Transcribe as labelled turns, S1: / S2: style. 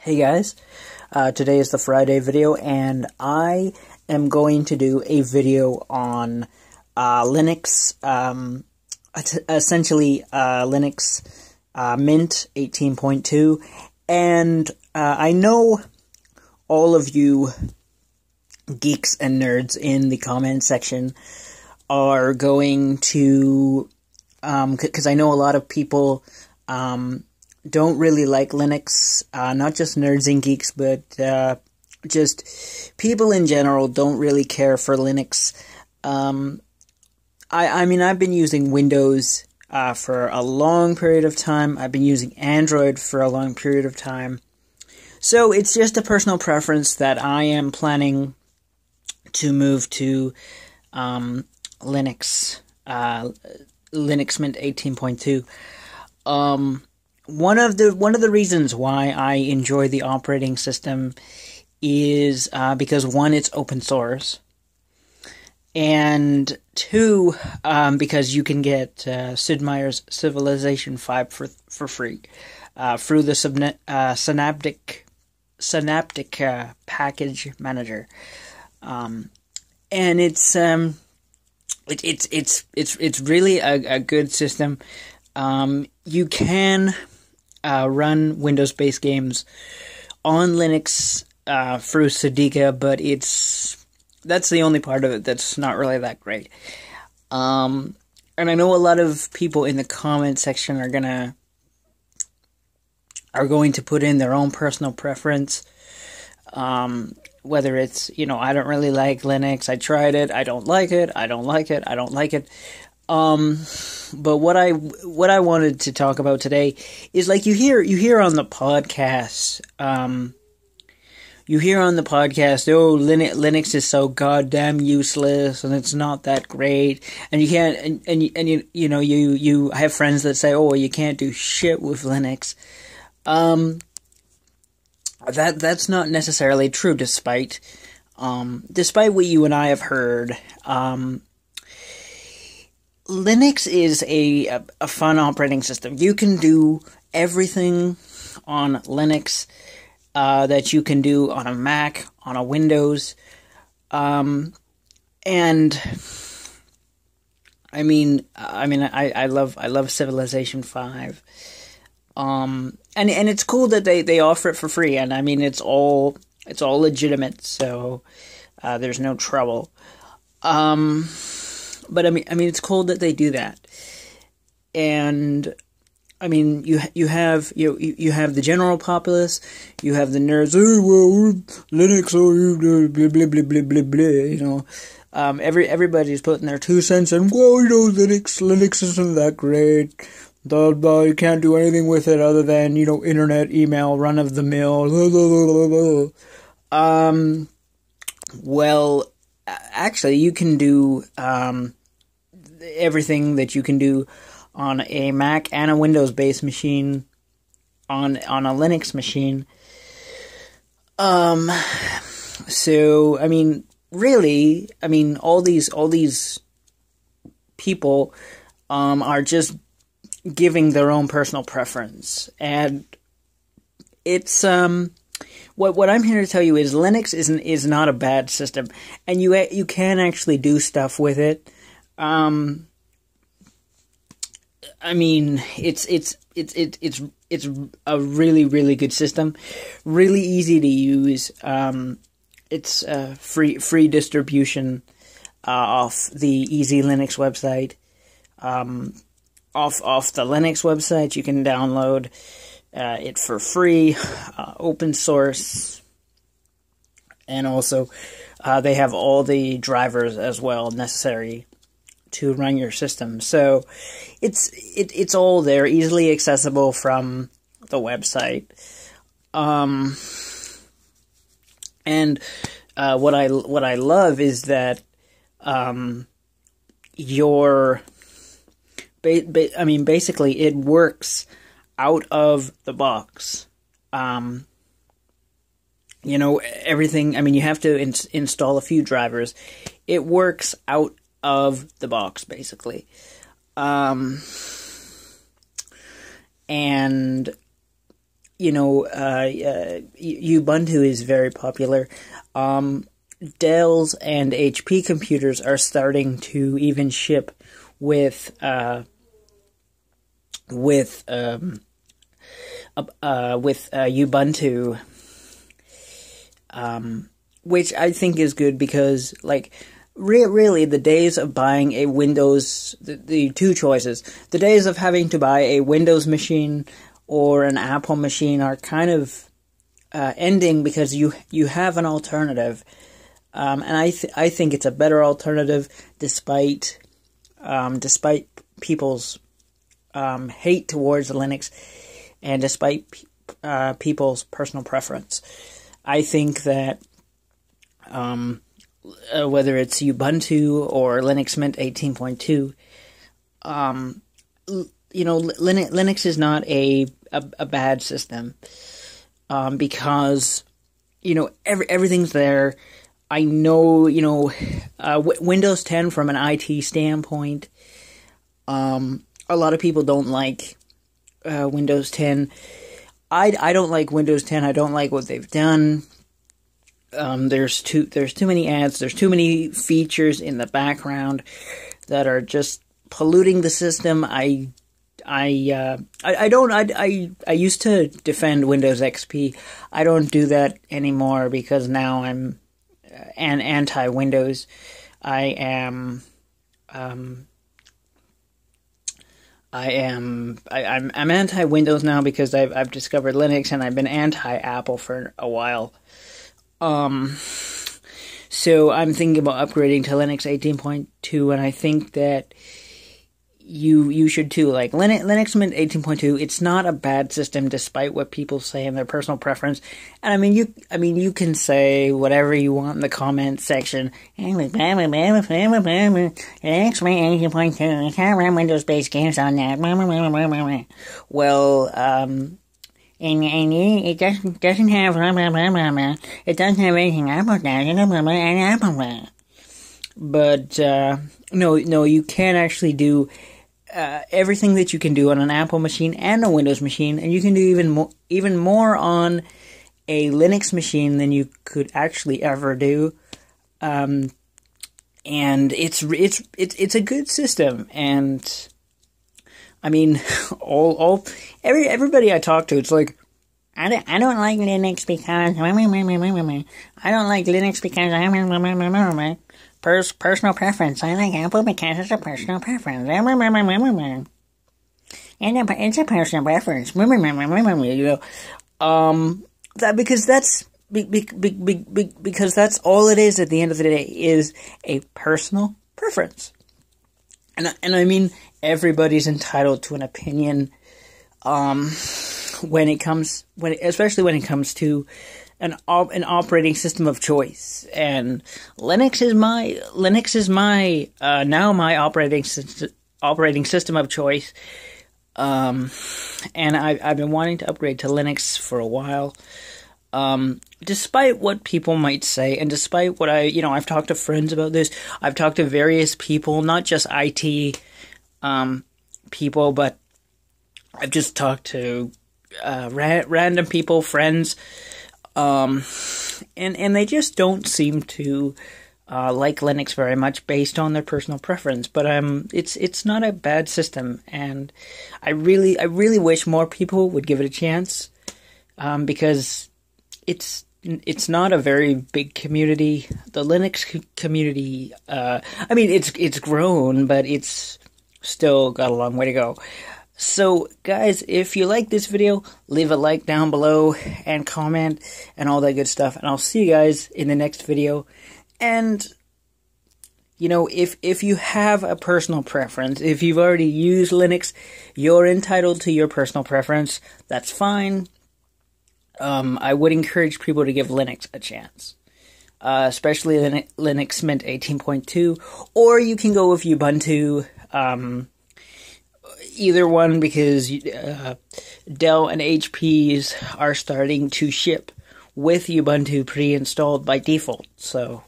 S1: Hey guys, today is the Friday video, and I am going to do a video on Linux, essentially Linux Mint 18.2, and I know all of you geeks and nerds in the comment section are going to, because I know a lot of people don't really like Linux, not just nerds and geeks, but just people in general don't really care for Linux. I mean, I've been using Windows for a long period of time. I've been using Android for a long period of time. So it's just a personal preference that I am planning to move to Linux, Linux Mint 18.2. One of the reasons why I enjoy the operating system is because one, it's open source, and two, because you can get Sid Meier's Civilization 5 for free through the Synaptic package manager, and it's really a good system. You can run Windows-based games on Linux through Cydiga, but that's the only part of it that's not really that great. And I know a lot of people in the comment section are going to put in their own personal preference. Whether it's, I don't really like Linux, I tried it, I don't like it, I don't like it, I don't like it. But what I wanted to talk about today is, like, you hear on the podcast, oh, Linux is so goddamn useless, and it's not that great, and you can't, and you have friends that say, oh, you can't do shit with Linux. That's not necessarily true, despite what you and I have heard. Linux is a fun operating system. You can do everything on Linux that you can do on a Mac, on a Windows, and I love Civilization 5, and it's cool that they offer it for free, and I mean it's all legitimate, so there's no trouble. But I mean, it's cool that they do that, and I mean, you have the general populace, you have the nerds. Oh, well, Linux, blah blah blah blah blah blah. Everybody's putting their 2 cents in. Well, Linux isn't that great. You can't do anything with it other than internet, email, run of the mill. Well, actually, you can do everything that you can do on a Mac and a Windows-based machine on a Linux machine. So I mean, really, all these people are just giving their own personal preference, and it's What I'm here to tell you is Linux is not a bad system, and you can actually do stuff with it. I mean, it's a really, really good system, really easy to use. It's free distribution off the Easy Linux website. Off the Linux website, you can download it for free, open source, and also they have all the drivers as well necessary to run your system. So it's all there, easily accessible from the website. And what I love is that basically it works out of the box. Everything, you have to install a few drivers. It works out of the box, basically. And Ubuntu is very popular. Dell's and HP computers are starting to even ship with Ubuntu, which I think is good because, like, really, the days of buying a Windows, the two choices, the days of having to buy a Windows machine or an Apple machine are kind of ending because you have an alternative, and I think it's a better alternative despite people's hate towards Linux and despite people's personal preference. I think that whether it's Ubuntu or Linux Mint 18.2, Linux is not a bad system, because, everything's there. I know, Windows 10 from an IT standpoint, a lot of people don't like Windows 10. I don't like Windows 10. I don't like what they've done. There's too many ads. There's too many features in the background that are just polluting the system. I used to defend Windows XP. I don't do that anymore because now I'm an anti-Windows. I'm anti-Windows now because I've discovered Linux, and I've been anti-Apple for a while. So I'm thinking about upgrading to Linux 18.2, and I think that you should too. Like Linux Mint 18.2, it's not a bad system despite what people say in their personal preference. And you can say whatever you want in the comment section. Linux Mint 18.2, you can't run Windows-based games on that. Well, and it doesn't have it doesn't have anything Apple does, and Apple does. But no, you can actually do everything that you can do on an Apple machine and a Windows machine, and you can do even more on a Linux machine than you could actually ever do. And it's a good system, and I mean, everybody I talk to, it's like, I don't like Linux because I don't like Linux because personal preference. I like Apple because it's a personal preference. And it's a personal preference. Because that's all it is at the end of the day, is a personal preference. And I mean, everybody's entitled to an opinion, especially when it comes to an operating system of choice. And Linux is my now my operating system of choice. And I've been wanting to upgrade to Linux for a while. Despite what people might say, and despite what I've talked to friends about this. I've talked to various people, not just IT people, but I've just talked to random people, friends, and they just don't seem to like Linux very much based on their personal preference. But it's not a bad system, and I really wish more people would give it a chance, because it's not a very big community. The Linux community, it's grown, but it's still got a long way to go. So, guys, if you like this video, leave a like down below and comment and all that good stuff. And I'll see you guys in the next video. And, if you have a personal preference, if you've already used Linux, you're entitled to your personal preference. That's fine. I would encourage people to give Linux a chance, especially Linux Mint 18.2, or you can go with Ubuntu, either one, because Dell and HPs are starting to ship with Ubuntu pre-installed by default, so